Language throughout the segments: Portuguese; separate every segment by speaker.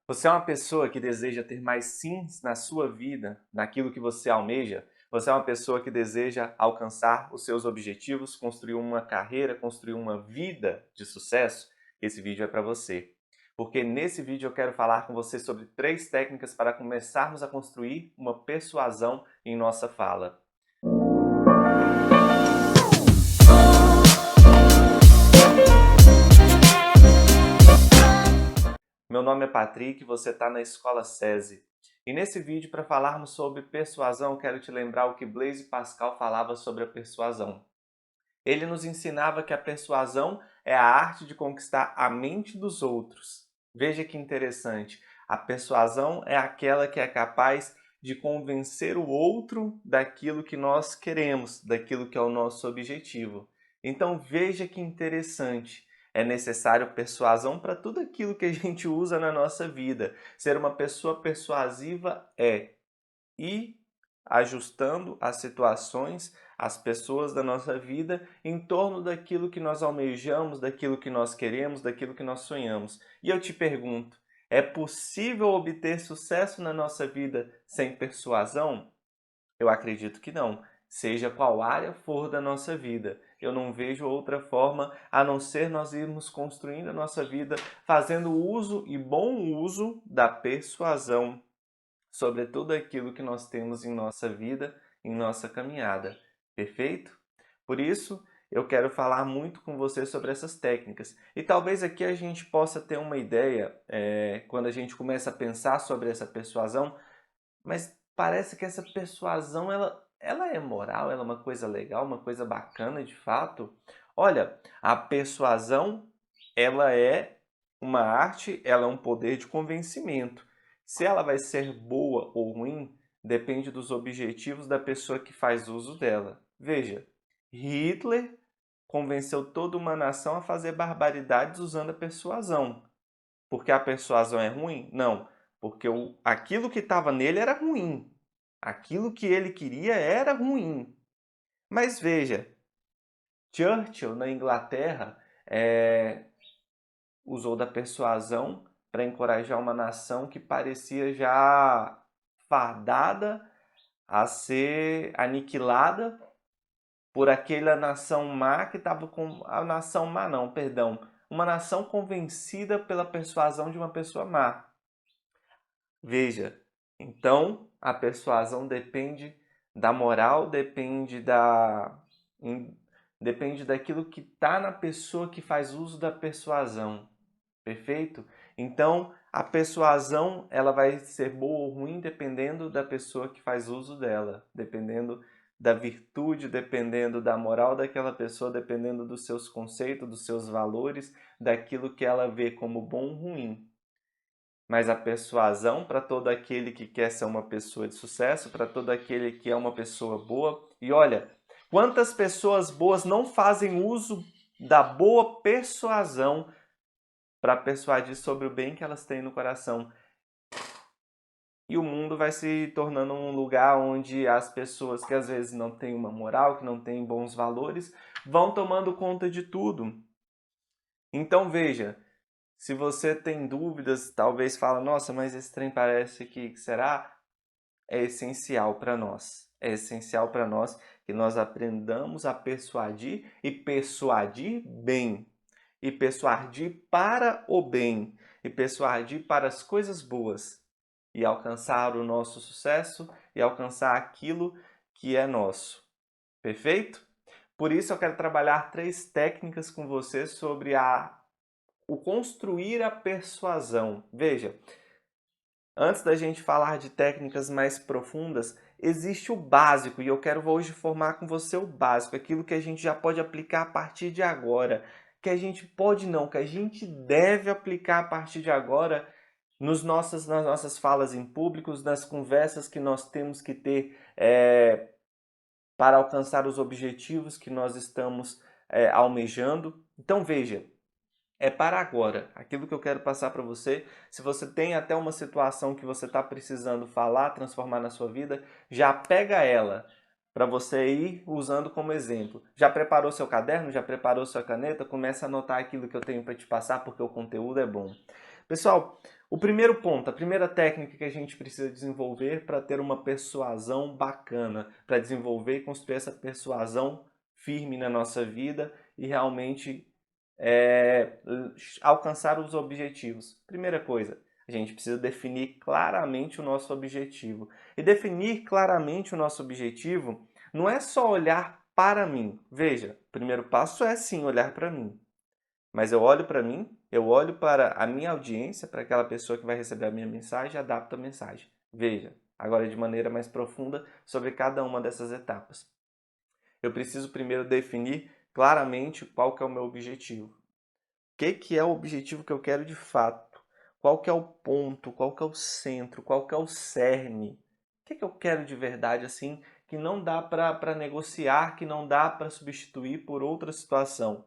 Speaker 1: Você é uma pessoa que deseja ter mais sims na sua vida, naquilo que você almeja? Você é uma pessoa que deseja alcançar os seus objetivos, construir uma carreira, construir uma vida de sucesso? Esse vídeo é para você. Porque nesse vídeo eu quero falar com você sobre 3 técnicas para começarmos a construir uma persuasão em nossa fala. Meu nome é Patrick, você está na Escola SESI. E nesse vídeo, para falarmos sobre persuasão, eu quero te lembrar o que Blaise Pascal falava sobre a persuasão. Ele nos ensinava que a persuasão é a arte de conquistar a mente dos outros. Veja que interessante. A persuasão é aquela que é capaz de convencer o outro daquilo que nós queremos, daquilo que é o nosso objetivo. Então veja que interessante. É necessário persuasão para tudo aquilo que a gente usa na nossa vida. Ser uma pessoa persuasiva é ir ajustando as situações, as pessoas da nossa vida em torno daquilo que nós almejamos, daquilo que nós queremos, daquilo que nós sonhamos. E eu te pergunto, é possível obter sucesso na nossa vida sem persuasão? Eu acredito que não, seja qual área for da nossa vida. Eu não vejo outra forma a não ser nós irmos construindo a nossa vida fazendo uso e bom uso da persuasão sobre tudo aquilo que nós temos em nossa vida, em nossa caminhada. Perfeito? Por isso, eu quero falar muito com você sobre essas técnicas. E talvez aqui a gente possa ter uma ideia, quando a gente começa a pensar sobre essa persuasão, mas parece que essa persuasão, ela é moral, ela é uma coisa legal, uma coisa bacana de fato. Olha, a persuasão, ela é uma arte, ela é um poder de convencimento. Se ela vai ser boa ou ruim, depende dos objetivos da pessoa que faz uso dela. Veja, Hitler convenceu toda uma nação a fazer barbaridades usando a persuasão. Porque a persuasão é ruim? Não, porque aquilo que estava nele era ruim. Aquilo que ele queria era ruim. Mas veja, Churchill, na Inglaterra, usou da persuasão para encorajar uma nação que parecia já fardada a ser aniquilada por aquela nação má que estava com... A nação má não, perdão. Uma nação convencida pela persuasão de uma pessoa má. Veja, então a persuasão depende da moral, depende daquilo que está na pessoa que faz uso da persuasão. Perfeito? Então, a persuasão ela vai ser boa ou ruim dependendo da pessoa que faz uso dela, dependendo da virtude, dependendo da moral daquela pessoa, dependendo dos seus conceitos, dos seus valores, daquilo que ela vê como bom ou ruim. Mas a persuasão para todo aquele que quer ser uma pessoa de sucesso, para todo aquele que é uma pessoa boa. E olha, quantas pessoas boas não fazem uso da boa persuasão para persuadir sobre o bem que elas têm no coração. E o mundo vai se tornando um lugar onde as pessoas que às vezes não têm uma moral, que não têm bons valores, vão tomando conta de tudo. Então veja, se você tem dúvidas, talvez fala, nossa, mas esse trem parece que será? É essencial para nós. É essencial para nós que nós aprendamos a persuadir e persuadir bem. E persuadir para o bem. E persuadir para as coisas boas. E alcançar o nosso sucesso e alcançar aquilo que é nosso. Perfeito? Por isso eu quero trabalhar 3 técnicas com você sobre o construir a persuasão. Veja, antes da gente falar de técnicas mais profundas, existe o básico e eu quero hoje formar com você o básico, aquilo que a gente já pode aplicar a partir de agora, que a gente pode não, que a gente deve aplicar a partir de agora nas nossas falas em públicos, nas conversas que nós temos que ter para alcançar os objetivos que nós estamos almejando. Então veja, é para agora. Aquilo que eu quero passar para você, se você tem até uma situação que você está precisando falar, transformar na sua vida, já pega ela para você ir usando como exemplo. Já preparou seu caderno? Já preparou sua caneta? Começa a anotar aquilo que eu tenho para te passar porque o conteúdo é bom. Pessoal, O primeiro ponto, a primeira técnica que a gente precisa desenvolver para ter uma persuasão bacana, para desenvolver e construir essa persuasão firme na nossa vida e realmente alcançar os objetivos. Primeira coisa, a gente precisa definir claramente o nosso objetivo. E definir claramente o nosso objetivo não é só olhar para mim. Veja, o primeiro passo é sim olhar para mim. Mas eu olho para mim, eu olho para a minha audiência, para aquela pessoa que vai receber a minha mensagem e adapto a mensagem. Veja, agora de maneira mais profunda sobre cada uma dessas etapas. Eu preciso primeiro definir claramente qual que é o meu objetivo. O que é o objetivo que eu quero de fato? Qual que é o ponto? Qual que é o centro? Qual que é o cerne? O que eu quero de verdade assim que não dá para negociar, que não dá para substituir por outra situação?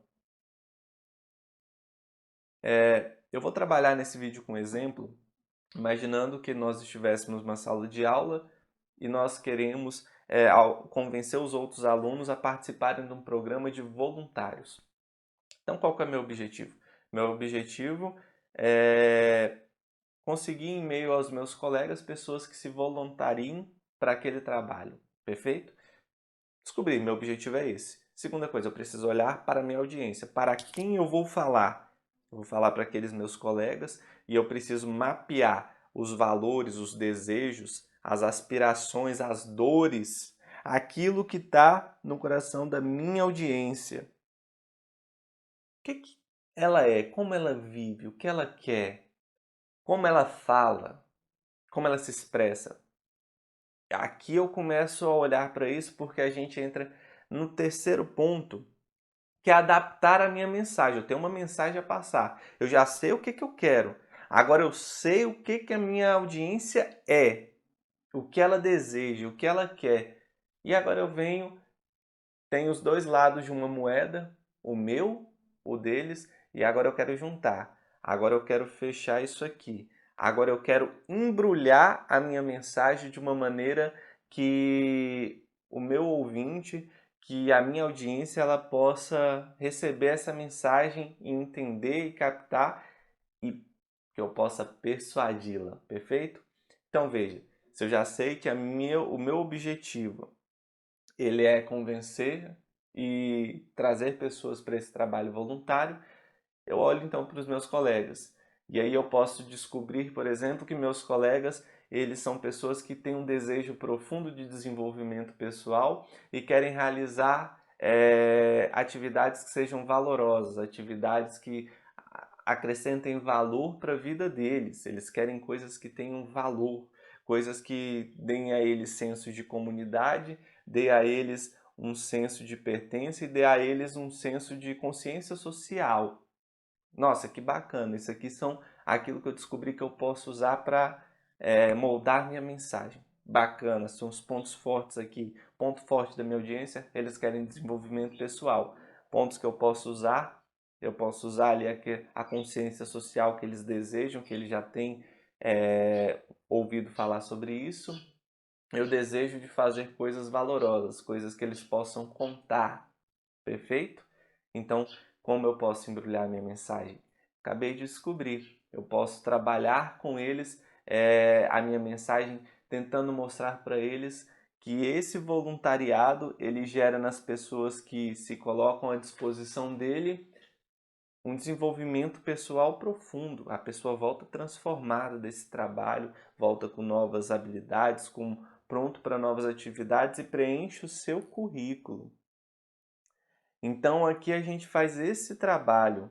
Speaker 1: Eu vou trabalhar nesse vídeo com um exemplo, imaginando que nós estivéssemos numa sala de aula e nós queremos convencer os outros alunos a participarem de um programa de voluntários. Então, qual que é o meu objetivo? Meu objetivo é conseguir, em meio aos meus colegas, pessoas que se voluntariem para aquele trabalho. Perfeito? Descobri, meu objetivo é esse. Segunda coisa, eu preciso olhar para a minha audiência, para quem eu vou falar. Eu vou falar para aqueles meus colegas e eu preciso mapear os valores, os desejos, as aspirações, as dores, aquilo que está no coração da minha audiência. O que ela é, como ela vive, o que ela quer, como ela fala, como ela se expressa. Aqui eu começo a olhar para isso porque a gente entra no terceiro ponto, que é adaptar a minha mensagem. Eu tenho uma mensagem a passar. Eu já sei o que eu quero. Agora eu sei o que a minha audiência é, o que ela deseja, o que ela quer. E agora eu tenho os dois lados de uma moeda, o meu, o deles, e agora eu quero juntar. Agora eu quero fechar isso aqui. Agora eu quero embrulhar a minha mensagem de uma maneira que o meu ouvinte, que a minha audiência, ela possa receber essa mensagem e entender e captar e que eu possa persuadi-la, perfeito? Então veja, se eu já sei que o meu objetivo ele é convencer e trazer pessoas para esse trabalho voluntário, eu olho então para os meus colegas. E aí eu posso descobrir, por exemplo, que meus colegas, eles são pessoas que têm um desejo profundo de desenvolvimento pessoal e querem realizar atividades que sejam valorosas, atividades que acrescentem valor para a vida deles. Eles querem coisas que tenham valor, coisas que deem a eles senso de comunidade, dê a eles um senso de pertença e dê a eles um senso de consciência social. Nossa, que bacana! Isso aqui são aquilo que eu descobri que eu posso usar para moldar minha mensagem. Bacana, são os pontos fortes aqui. Ponto forte da minha audiência, eles querem desenvolvimento pessoal. Pontos que eu posso usar ali a consciência social que eles desejam, que eles já têm ouvido falar sobre isso. Eu desejo de fazer coisas valorosas, coisas que eles possam contar. Perfeito? Então, como eu posso embrulhar minha mensagem? Acabei de descobrir. Eu posso trabalhar com eles a minha mensagem, tentando mostrar para eles que esse voluntariado ele gera nas pessoas que se colocam à disposição dele um desenvolvimento pessoal profundo. A pessoa volta transformada desse trabalho, volta com novas habilidades, pronto para novas atividades e preenche o seu currículo. Então aqui a gente faz esse trabalho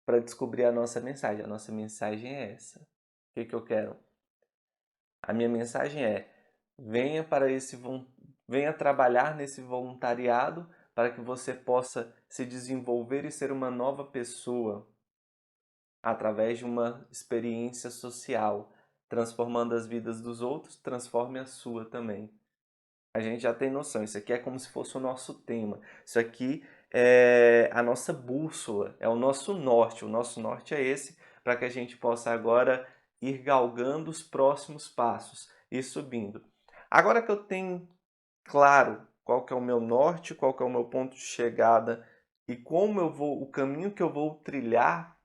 Speaker 1: para descobrir a nossa mensagem. A nossa mensagem é essa. O que eu quero? A minha mensagem é: venha venha trabalhar nesse voluntariado para que você possa se desenvolver e ser uma nova pessoa através de uma experiência social, transformando as vidas dos outros, transforme a sua também. A gente já tem noção, isso aqui é como se fosse o nosso tema. Isso aqui é a nossa bússola, é o nosso norte. O nosso norte é esse, para que a gente possa agora ir galgando os próximos passos e subindo. Agora que eu tenho claro qual que é o meu norte, qual que é o meu ponto de chegada e como o caminho que eu vou trilhar,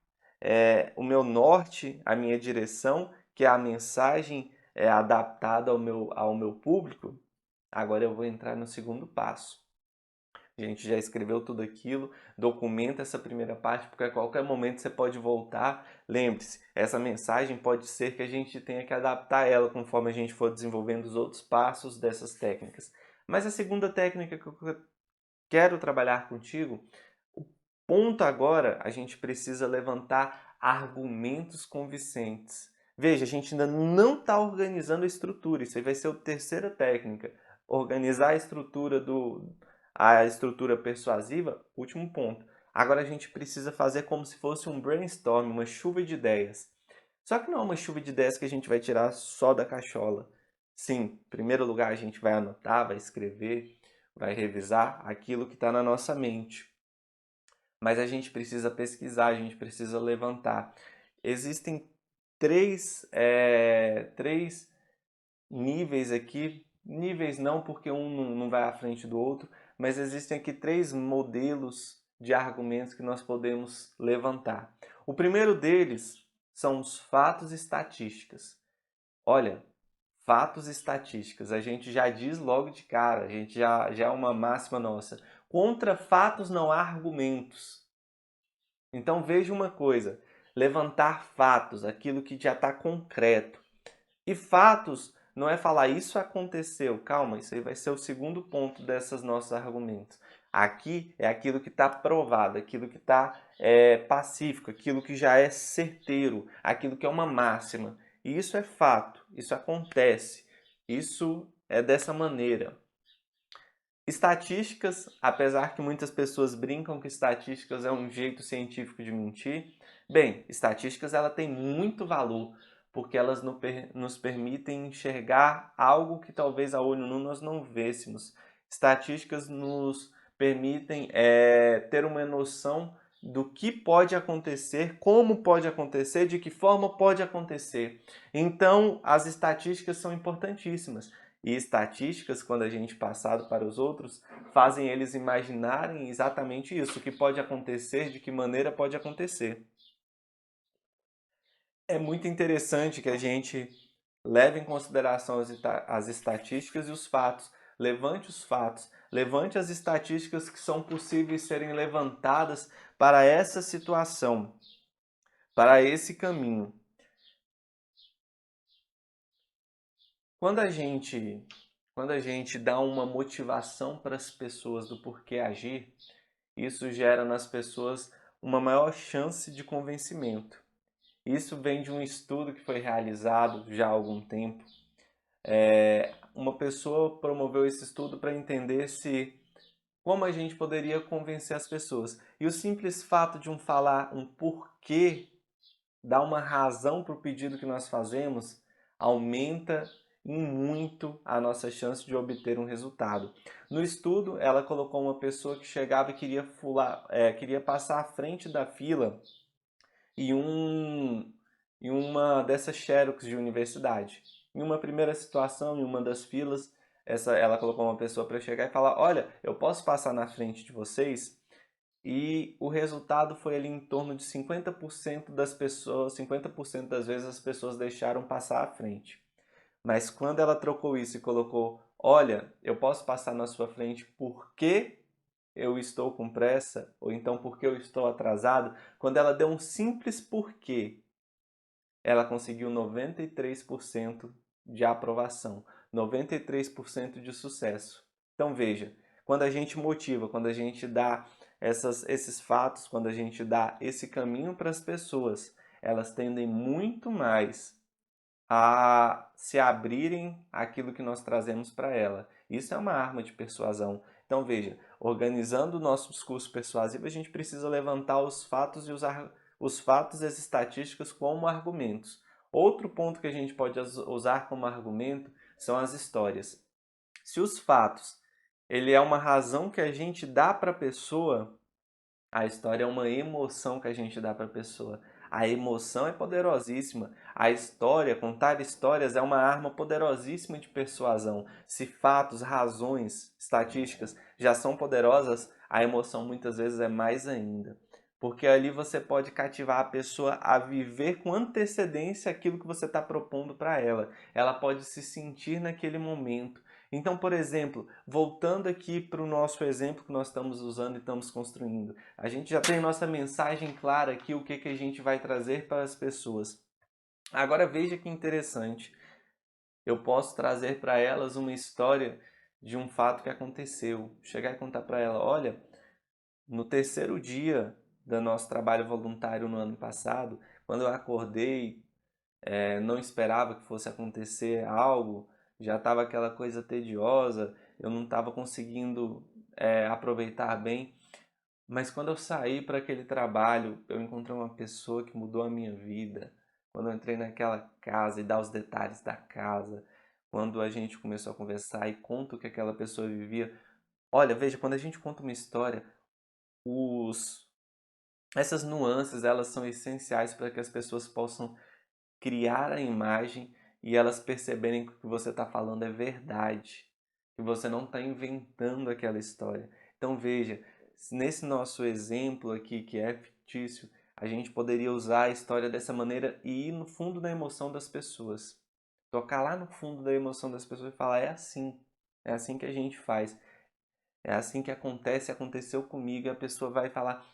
Speaker 1: o meu norte, a minha direção, que é a mensagem adaptada ao meu público, agora eu vou entrar no segundo passo. A gente já escreveu tudo aquilo, documenta essa primeira parte, porque a qualquer momento você pode voltar. Lembre-se, essa mensagem pode ser que a gente tenha que adaptar ela conforme a gente for desenvolvendo os outros passos dessas técnicas. Mas a segunda técnica que eu quero trabalhar contigo, o ponto agora, a gente precisa levantar argumentos convincentes. Veja, a gente ainda não está organizando a estrutura, isso aí vai ser a terceira técnica. Organizar a estrutura persuasiva, último ponto. Agora a gente precisa fazer como se fosse um brainstorm, uma chuva de ideias. Só que não é uma chuva de ideias que a gente vai tirar só da cachola. Sim, em primeiro lugar a gente vai anotar, vai escrever, vai revisar aquilo que está na nossa mente. Mas a gente precisa pesquisar, a gente precisa levantar. Existem três níveis aqui, níveis não porque um não vai à frente do outro, mas existem aqui três modelos de argumentos que nós podemos levantar. O primeiro deles são os fatos e estatísticas. Olha, fatos e estatísticas, a gente já diz logo de cara, a gente já é uma máxima nossa. Contra fatos não há argumentos. Então veja uma coisa, levantar fatos, aquilo que já está concreto. E fatos não é falar isso aconteceu, calma, isso aí vai ser o segundo ponto desses nossos argumentos. Aqui é aquilo que está provado, aquilo que está pacífico, aquilo que já é certeiro, aquilo que é uma máxima. E isso é fato, isso acontece, isso é dessa maneira. Estatísticas, apesar que muitas pessoas brincam que estatísticas é um jeito científico de mentir, bem, estatísticas ela tem muito valor, porque elas nos permitem enxergar algo que talvez a olho nu nós não vêssemos. Estatísticas nos permitem ter uma noção do que pode acontecer, como pode acontecer, de que forma pode acontecer. Então, as estatísticas são importantíssimas. E estatísticas, quando a gente passado para os outros, fazem eles imaginarem exatamente isso, o que pode acontecer, de que maneira pode acontecer. É muito interessante que a gente leve em consideração as estatísticas e os fatos. Levante os fatos, levante as estatísticas que são possíveis serem levantadas para essa situação, para esse caminho. Quando a gente dá uma motivação para as pessoas do porquê agir, isso gera nas pessoas uma maior chance de convencimento. Isso vem de um estudo que foi realizado já há algum tempo. Uma pessoa promoveu esse estudo para entender como a gente poderia convencer as pessoas. E o simples fato de falar um porquê, dar uma razão para o pedido que nós fazemos, aumenta em muito a nossa chance de obter um resultado. No estudo, ela colocou uma pessoa que chegava e queria passar à frente da fila em uma dessas xerox de universidade. Em uma primeira situação, em uma das filas, ela colocou uma pessoa para chegar e falar: olha, eu posso passar na frente de vocês? E o resultado foi ali em torno de 50% das pessoas, 50% das vezes as pessoas deixaram passar à frente. Mas quando ela trocou isso e colocou: olha, eu posso passar na sua frente porque eu estou com pressa, ou então porque eu estou atrasado, quando ela deu um simples porquê, ela conseguiu 93% de aprovação, 93% de sucesso. Então veja, quando a gente motiva, quando a gente dá esses fatos, quando a gente dá esse caminho para as pessoas, elas tendem muito mais a se abrirem àquilo que nós trazemos para ela. Isso é uma arma de persuasão. Então veja, organizando o nosso discurso persuasivo, a gente precisa levantar os fatos e os fatos e as estatísticas como argumentos. Outro ponto que a gente pode usar como argumento são as histórias. Se os fatos, ele é uma razão que a gente dá para a pessoa, a história é uma emoção que a gente dá para a pessoa. A emoção é poderosíssima. A história, contar histórias é uma arma poderosíssima de persuasão. Se fatos, razões, estatísticas já são poderosas, a emoção muitas vezes é mais ainda. Porque ali você pode cativar a pessoa a viver com antecedência aquilo que você está propondo para ela. Ela pode se sentir naquele momento. Então, por exemplo, voltando aqui para o nosso exemplo que nós estamos usando e estamos construindo, a gente já tem nossa mensagem clara aqui, o que a gente vai trazer para as pessoas. Agora veja que interessante. Eu posso trazer para elas uma história de um fato que aconteceu. Chegar e contar para ela, olha, no terceiro dia do nosso trabalho voluntário no ano passado, quando eu acordei, não esperava que fosse acontecer algo, já estava aquela coisa tediosa, eu não estava conseguindo aproveitar bem, mas quando eu saí para aquele trabalho, eu encontrei uma pessoa que mudou a minha vida. Quando eu entrei naquela casa e dar os detalhes da casa, quando a gente começou a conversar e conta o que aquela pessoa vivia. Olha, veja, quando a gente conta uma história, os essas nuances, elas são essenciais para que as pessoas possam criar a imagem e elas perceberem que o que você está falando é verdade, que você não está inventando aquela história. Então veja, nesse nosso exemplo aqui, que é fictício, a gente poderia usar a história dessa maneira e ir no fundo da emoção das pessoas. Tocar lá no fundo da emoção das pessoas e falar, é assim que a gente faz, é assim que acontece, aconteceu comigo, e a pessoa vai falar,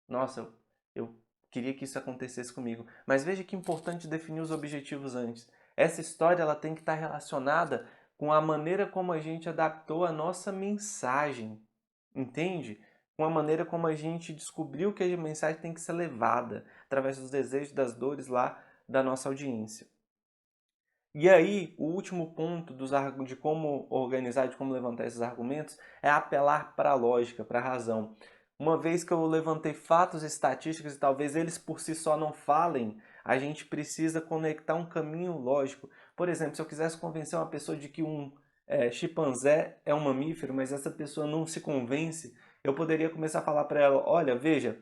Speaker 1: nossa, eu queria que isso acontecesse comigo. Mas veja que importante definir os objetivos antes. Essa história ela tem que estar relacionada com a maneira como a gente adaptou a nossa mensagem. Entende? Com a maneira como a gente descobriu que a mensagem tem que ser levada, através dos desejos, das dores lá da nossa audiência. E aí, o último ponto de como organizar, de como levantar esses argumentos, é apelar para a lógica, para a razão. Uma vez que eu levantei fatos estatísticos e talvez eles por si só não falem, a gente precisa conectar um caminho lógico. Por exemplo, se eu quisesse convencer uma pessoa de que um chimpanzé é um mamífero, mas essa pessoa não se convence, eu poderia começar a falar para ela, olha, veja,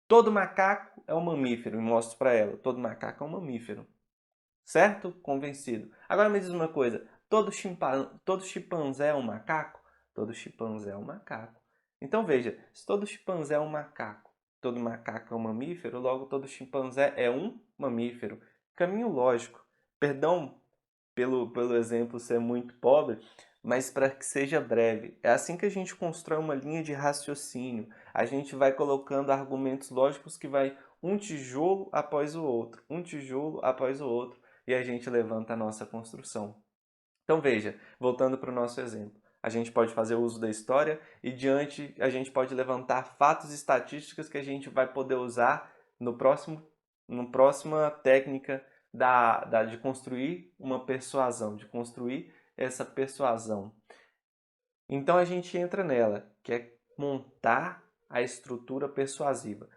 Speaker 1: todo macaco é um mamífero, e mostro para ela, todo macaco é um mamífero. Certo? Convencido. Agora me diz uma coisa: todo chimpanzé é um macaco? Todo chimpanzé é um macaco. Então veja, se todo chimpanzé é um macaco, todo macaco é um mamífero, logo todo chimpanzé é um mamífero. Caminho lógico. Perdão pelo exemplo ser muito pobre, mas para que seja breve. É assim que a gente constrói uma linha de raciocínio. A gente vai colocando argumentos lógicos que vai um tijolo após o outro, um tijolo após o outro, e a gente levanta a nossa construção. Então veja, voltando para o nosso exemplo. A gente pode fazer uso da história e diante a gente pode levantar fatos e estatísticas que a gente vai poder usar no próxima técnica de construir uma persuasão, de construir essa persuasão. Então a gente entra nela, que é montar a estrutura persuasiva.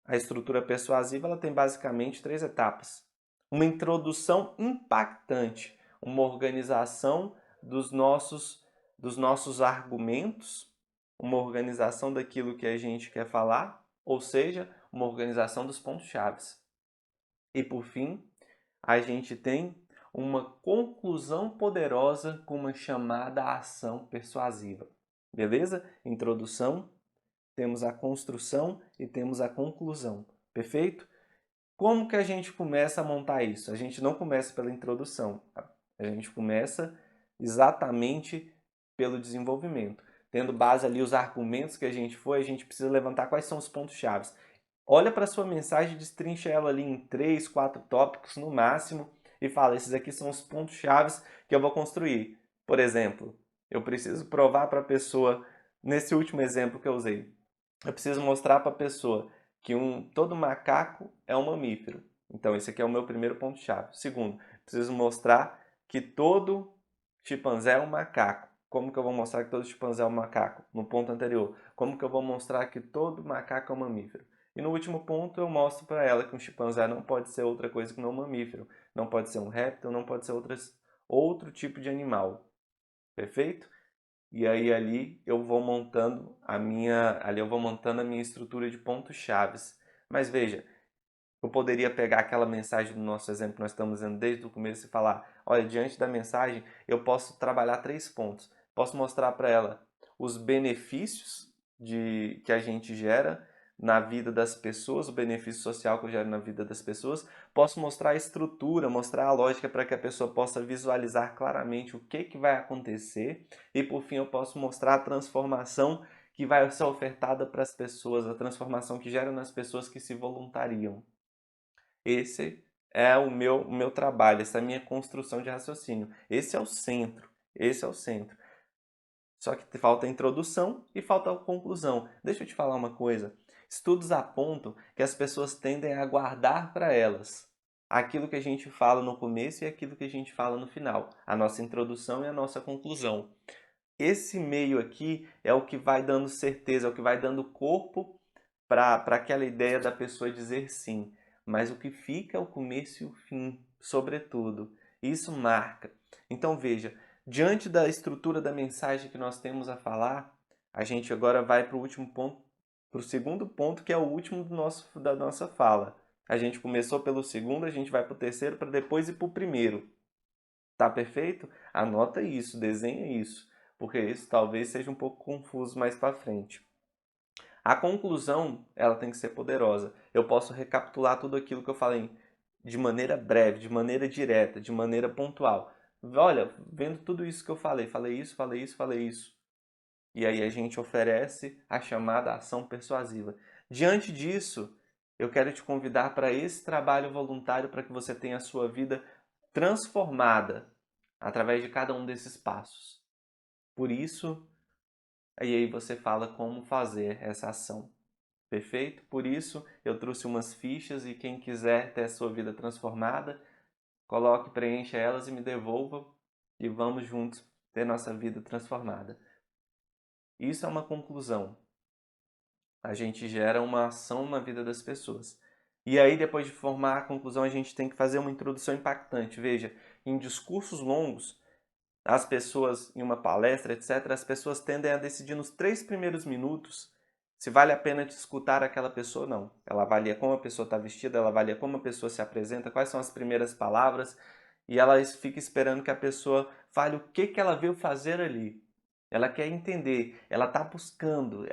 Speaker 1: A estrutura persuasiva ela tem basicamente três etapas. Uma introdução impactante, uma organização dos nossos argumentos, uma organização daquilo que a gente quer falar, ou seja, uma organização dos pontos-chave. E por fim, a gente tem uma conclusão poderosa com uma chamada ação persuasiva. Beleza? Introdução, temos a construção e temos a conclusão. Perfeito? Como que a gente começa a montar isso? A gente não começa pela introdução, a gente começa exatamente pelo desenvolvimento. Tendo base ali os argumentos que a gente precisa levantar quais são os pontos-chave. Olha para a sua mensagem, destrincha ela ali em 3, 4 tópicos no máximo e fala, esses aqui são os pontos-chave que eu vou construir. Por exemplo, eu preciso provar para a pessoa, nesse último exemplo que eu usei, eu preciso mostrar para a pessoa que todo macaco é um mamífero. Então, esse aqui é o meu primeiro ponto-chave. Segundo, preciso mostrar que todo chimpanzé é um macaco. Como que eu vou mostrar que todo chimpanzé é um macaco? No ponto anterior. Como que eu vou mostrar que todo macaco é um mamífero? E no último ponto eu mostro para ela que um chimpanzé não pode ser outra coisa que não um mamífero. Não pode ser um réptil, não pode ser outro tipo de animal. Perfeito? E aí ali eu vou montando a minha estrutura de pontos chaves. Mas veja, eu poderia pegar aquela mensagem do nosso exemplo que nós estamos dizendo desde o começo e falar, olha, diante da mensagem eu posso trabalhar 3 pontos. Posso mostrar para ela os benefícios que a gente gera na vida das pessoas, o benefício social que eu gero na vida das pessoas, posso mostrar a estrutura, mostrar a lógica para que a pessoa possa visualizar claramente o que vai acontecer e, por fim, eu posso mostrar a transformação que vai ser ofertada para as pessoas, a transformação que gera nas pessoas que se voluntariam. Esse é o meu trabalho, essa é a minha construção de raciocínio. Esse é o centro, esse é o centro. Só que falta a introdução e falta a conclusão. Deixa eu te falar uma coisa. Estudos apontam que as pessoas tendem a guardar para elas aquilo que a gente fala no começo e aquilo que a gente fala no final. A nossa introdução e a nossa conclusão. Esse meio aqui é o que vai dando certeza, é o que vai dando corpo para aquela ideia da pessoa dizer sim. Mas o que fica é o começo e o fim, sobretudo. Isso marca. Então veja, diante da estrutura da mensagem que nós temos a falar, a gente agora vai para o último ponto, para o segundo ponto, que é o último da nossa fala. A gente começou pelo segundo, a gente vai para o terceiro, para depois ir para o primeiro. Tá perfeito? Anota isso, desenha isso, porque isso talvez seja um pouco confuso mais para frente. A conclusão, ela tem que ser poderosa. Eu posso recapitular tudo aquilo que eu falei de maneira breve, de maneira direta, de maneira pontual. Olha, vendo tudo isso que eu falei isso, falei isso, falei isso. E aí a gente oferece a chamada ação persuasiva. Diante disso, eu quero te convidar para esse trabalho voluntário para que você tenha a sua vida transformada através de cada um desses passos. Por isso, aí você fala como fazer essa ação. Perfeito? Por isso, eu trouxe umas fichas e quem quiser ter a sua vida transformada, coloque, preencha elas e me devolva e vamos juntos ter nossa vida transformada. Isso é uma conclusão. A gente gera uma ação na vida das pessoas. E aí, depois de formar a conclusão, a gente tem que fazer uma introdução impactante. Veja, em discursos longos, as pessoas, em uma palestra, etc., as pessoas tendem a decidir nos 3 primeiros minutos se vale a pena te escutar aquela pessoa ou não. Ela avalia como a pessoa está vestida, ela avalia como a pessoa se apresenta, quais são as primeiras palavras, e ela fica esperando que a pessoa fale o que ela veio fazer ali. Ela quer entender, ela está buscando.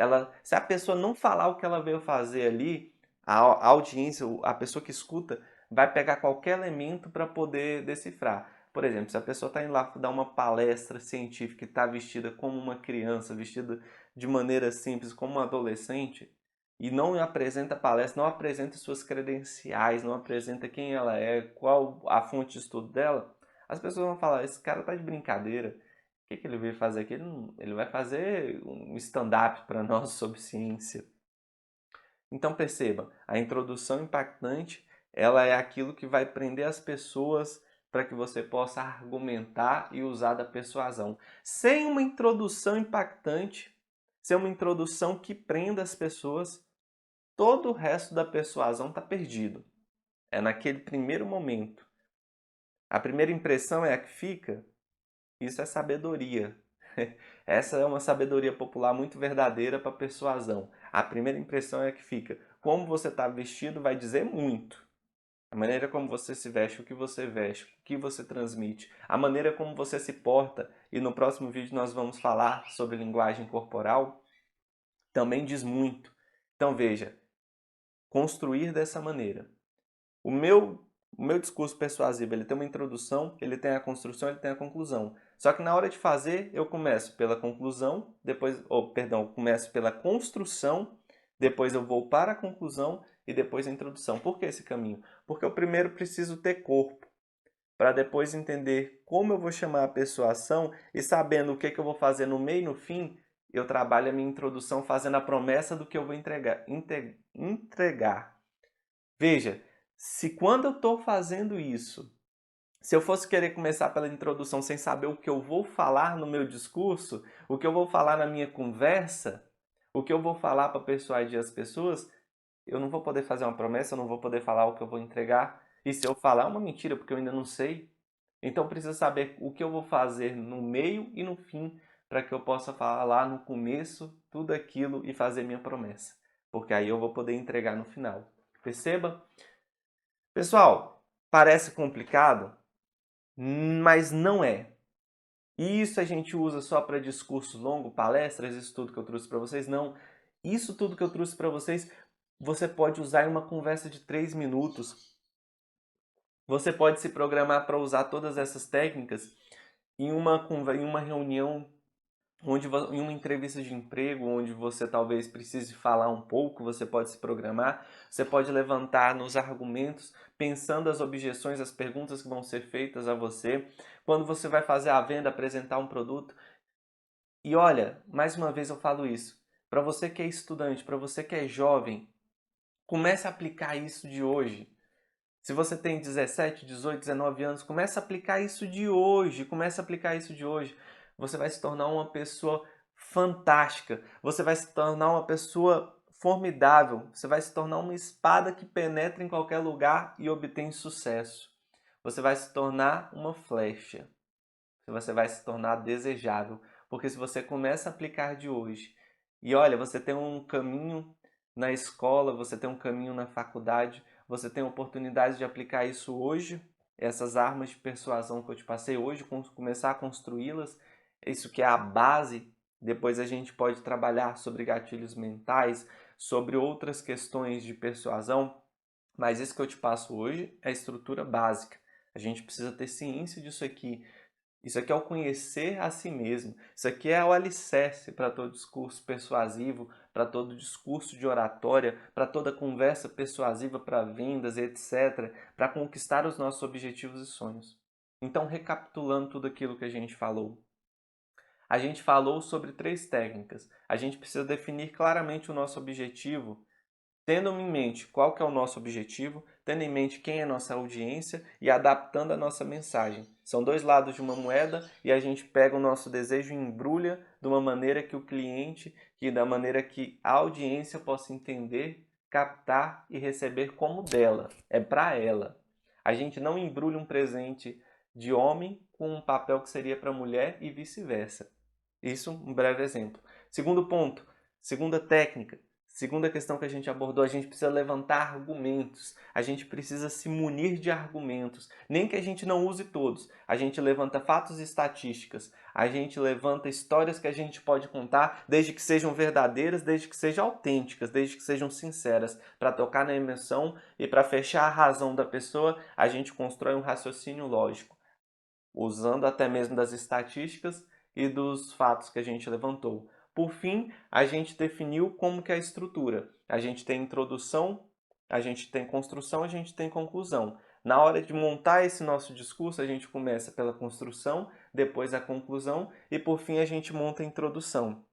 Speaker 1: Se a pessoa não falar o que ela veio fazer ali, a audiência, a pessoa que escuta, vai pegar qualquer elemento para poder decifrar. Por exemplo, se a pessoa está indo lá dar uma palestra científica e está vestida como uma criança, vestida de maneira simples, como um adolescente, e não apresenta palestra, não apresenta suas credenciais, não apresenta quem ela é, qual a fonte de estudo dela, as pessoas vão falar, esse cara tá de brincadeira. O que ele veio fazer aqui? Ele vai fazer um stand-up para nós sobre ciência. Então perceba, a introdução impactante, ela é aquilo que vai prender as pessoas para que você possa argumentar e usar da persuasão. Sem uma introdução impactante, sem uma introdução que prenda as pessoas, todo o resto da persuasão está perdido. É naquele primeiro momento. A primeira impressão é a que fica. Isso é sabedoria. Essa é uma sabedoria popular muito verdadeira para persuasão. A primeira impressão é a que fica. Como você está vestido vai dizer muito. A maneira como você se veste, o que você transmite, a maneira como você se porta, e no próximo vídeo nós vamos falar sobre linguagem corporal, também diz muito. Então veja, construir dessa maneira. O meu discurso persuasivo, ele tem uma introdução, ele tem a construção, ele tem a conclusão. Só que na hora de fazer, eu começo pela conclusão, começo pela construção, depois eu vou para a conclusão e depois a introdução. Por que esse caminho? Porque eu primeiro preciso ter corpo, para depois entender como eu vou chamar a persuasão e sabendo o que eu vou fazer no meio e no fim, eu trabalho a minha introdução fazendo a promessa do que eu vou entregar. Veja, se quando eu estou fazendo isso, se eu fosse querer começar pela introdução sem saber o que eu vou falar no meu discurso, o que eu vou falar na minha conversa, o que eu vou falar para persuadir as pessoas, eu não vou poder fazer uma promessa, eu não vou poder falar o que eu vou entregar. E se eu falar é uma mentira, porque eu ainda não sei. Então eu preciso saber o que eu vou fazer no meio e no fim, para que eu possa falar lá no começo tudo aquilo e fazer minha promessa. Porque aí eu vou poder entregar no final. Perceba? Pessoal, parece complicado, mas não é. E isso a gente usa só para discurso longo, palestras, isso tudo que eu trouxe para vocês? Não. Isso tudo que eu trouxe para vocês você pode usar em uma conversa de 3 minutos. Você pode se programar para usar todas essas técnicas em uma reunião, em uma entrevista de emprego, onde você talvez precise falar um pouco, você pode se programar, você pode levantar nos argumentos, pensando as objeções, as perguntas que vão ser feitas a você, quando você vai fazer a venda, apresentar um produto. E olha, mais uma vez eu falo isso, para você que é estudante, para você que é jovem, comece a aplicar isso de hoje. Se você tem 17, 18, 19 anos, comece a aplicar isso de hoje, comece a aplicar isso de hoje. Você vai se tornar uma pessoa fantástica, você vai se tornar uma pessoa formidável, você vai se tornar uma espada que penetra em qualquer lugar e obtém sucesso. Você vai se tornar uma flecha, você vai se tornar desejável, porque se você começa a aplicar de hoje, e olha, você tem um caminho na escola, você tem um caminho na faculdade, você tem a oportunidade de aplicar isso hoje, essas armas de persuasão que eu te passei hoje, começar a construí-las, isso que é a base. Depois a gente pode trabalhar sobre gatilhos mentais, sobre outras questões de persuasão, mas isso que eu te passo hoje é a estrutura básica. A gente precisa ter ciência disso aqui. Isso aqui é o conhecer a si mesmo. Isso aqui é o alicerce para todo discurso persuasivo, para todo discurso de oratória, para toda conversa persuasiva para vendas, etc., para conquistar os nossos objetivos e sonhos. Então, recapitulando tudo aquilo que a gente falou sobre 3 técnicas. A gente precisa definir claramente o nosso objetivo, tendo em mente qual que é o nosso objetivo, tendo em mente quem é a nossa audiência e adaptando a nossa mensagem. São 2 lados de uma moeda e a gente pega o nosso desejo e embrulha de uma maneira que o cliente, da maneira que a audiência possa entender, captar e receber como dela. É para ela. A gente não embrulha um presente de homem com um papel que seria para mulher e vice-versa. Isso um breve exemplo. Segundo ponto, segunda técnica, segunda questão que a gente abordou, a gente precisa levantar argumentos, a gente precisa se munir de argumentos, nem que a gente não use todos, a gente levanta fatos e estatísticas, a gente levanta histórias que a gente pode contar, desde que sejam verdadeiras, desde que sejam autênticas, desde que sejam sinceras, para tocar na emoção e para fechar a razão da pessoa, a gente constrói um raciocínio lógico, usando até mesmo das estatísticas e dos fatos que a gente levantou. Por fim, a gente definiu como que é a estrutura. A gente tem introdução, a gente tem construção, a gente tem conclusão. Na hora de montar esse nosso discurso, a gente começa pela construção, depois a conclusão e por fim a gente monta a introdução.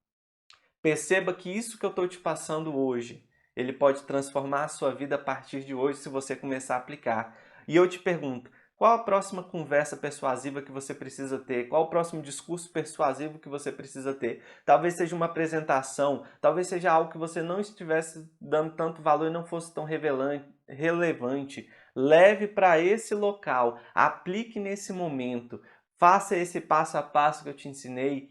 Speaker 1: Perceba que isso que eu estou te passando hoje, ele pode transformar a sua vida a partir de hoje se você começar a aplicar. E eu te pergunto, qual a próxima conversa persuasiva que você precisa ter? Qual o próximo discurso persuasivo que você precisa ter? Talvez seja uma apresentação, talvez seja algo que você não estivesse dando tanto valor e não fosse tão relevante. Leve para esse local, aplique nesse momento, faça esse passo a passo que eu te ensinei.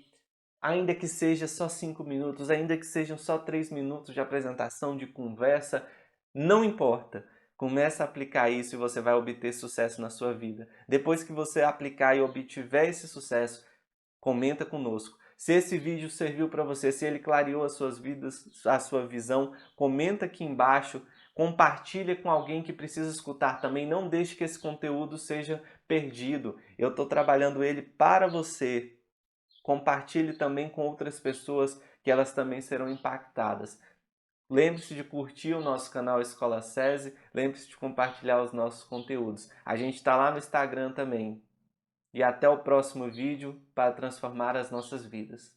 Speaker 1: Ainda que seja só 5 minutos, ainda que sejam só 3 minutos de apresentação, de conversa, não importa. Comece a aplicar isso e você vai obter sucesso na sua vida. Depois que você aplicar e obtiver esse sucesso, comenta conosco. Se esse vídeo serviu para você, se ele clareou as suas vidas, a sua visão, comenta aqui embaixo, compartilha com alguém que precisa escutar também. Não deixe que esse conteúdo seja perdido. Eu estou trabalhando ele para você. Compartilhe também com outras pessoas que elas também serão impactadas. Lembre-se de curtir o nosso canal Escola SESI, lembre-se de compartilhar os nossos conteúdos. A gente está lá no Instagram também. E até o próximo vídeo para transformar as nossas vidas.